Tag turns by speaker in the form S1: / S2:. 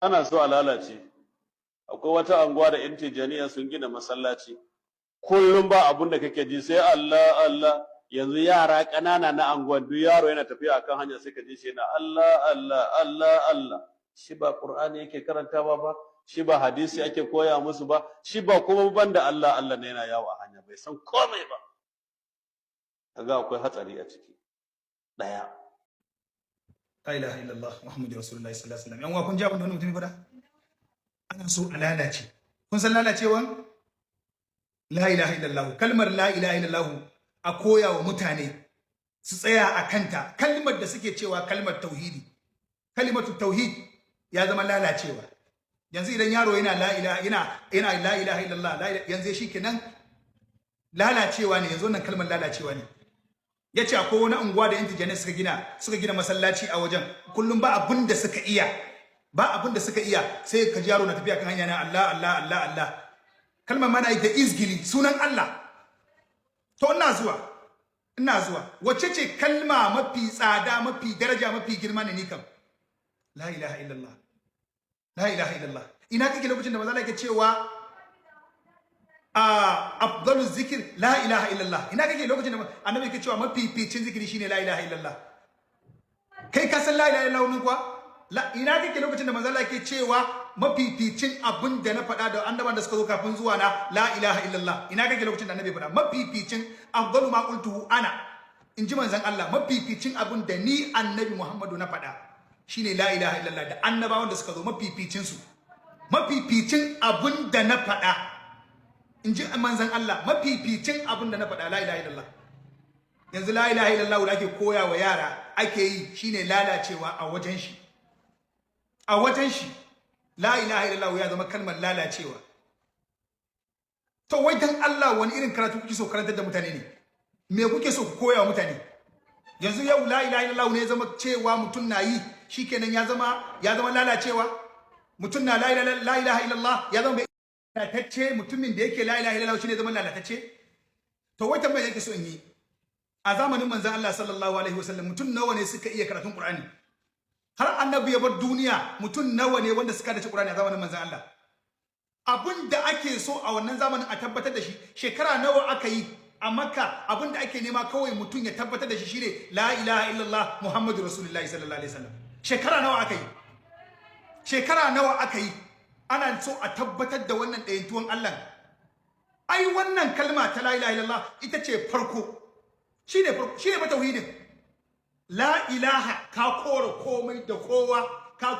S1: ana so a lalace. Akwai wata anguwa da yan tijaniya sun gina masallaci, kullum ba abun da kake ji sai Allah Allah. Yanzu yara ƙanana na anguwan duk yaro yana tafiya akan hanya sai ka ji shi na Allah Allah Allah Allah. Shi ba Qur'ani yake karantawa ba, shi ba hadisi ake koya musu ba, shi ba kuma banda Allah Allah ne yana yawo a hanya bai san komai ba. Kaga akwai hatsari a ciki. Daya.
S2: La ilaha illallah Muhammadu Rasulullahi sallallahu alaihi wasallam. Yan uwa kun ji abin da wannan mutum faɗa? Ana so a lalace. Kun san lalacewan? La ilaha illallah. Kalmar la ilaha illallah a koya wa mutane su tsaya a kanta. Kalmar da suke cewa kalmar tauhidi. Kalimatu tauhid ya zama lalacewa. Yanzu idan yaro yana la ilaha illallah yanzu shi kenan lalacewa ne, yanzu wannan kalmar lalacewa ne. Yace akwai wani unguwa da intijanai suka gina masallaci a wajen, kullum ba abin da suka iya sai ka ji yaro na tafiya kan hanya na Allah Allah Allah Allah. Kalmar mana ita izgili sunan Allah. To ina zuwa wacce ce kalma mafi tsada mafi daraja mafi girma ne ni kam? La ilaha illallah. La ilaha illallah. Ina kake lokacin da manzo Allah yake cewa afdalu zikir la ilaha illallah? Ina kake lokacin da annabi yake cewa mafificin zikiri shine la ilaha illallah? Kai ka san la ilaha illallah nan kuwa? Ina kake lokacin da manzo Allah yake cewa mafificin abin da na faɗa da annabawan da suka zo kafin zuwa na la ilaha illallah? Ina kake lokacin da annabi faɗa mafificin afdalu ma qultuhu ana, inji manzon Allah, mafificin abin da ni annabi Muhammadu na faɗa shine la ilaha illallah, da annabawan da suka zo mafificin su, mafificin abin da na faɗa inji manzon Allah, mafificin abin da na faɗa la ilaha illallah. Yanzu la ilaha illallah da ake koya wa yara ake yi shine lalacewa a wajen shi. A wajen shi la ilaha illallah ya zama kalmar lalacewa. To wai dan Allah wani irin karatu kuke so karantar da mutane ne? Me kuke so ku koya wa mutane? Yanzu yau la ilaha illallah ne ya zama cewa mutum na yi shikenan ya zama lalacewa. Mutum na la ilaha illallah ya zama lalatacce, mutumin da yake la ilaha illallah shine zama lalatacce. To wai tambayar yake so in yi, a zamanin manzon Allah sallallahu alaihi wasallam mutum nawa ne suka iya karatun Qur'ani? Har annabi ya bar duniya mutum nawa ne wanda suka dace Qur'ani a zamanin manzon Allah? Abin da ake so a wannan zamanin a tabbatar da shi, shekara nawa aka yi a Makka? Abin da ake nema kawai mutum ya tabbatar da shi shine la ilaha illallah Muhammadu Rasulullahi sallallahu alaihi wasallam. Shekara nawa aka yi? Shekara nawa aka yi? Ana so a tabbatar da wannan ɗayantuwan Allah. Ai wannan kalma ta la ilaha illallah ita ce farko. Shine ba tauhidin. La ilaha ka kore komai da kowa, ka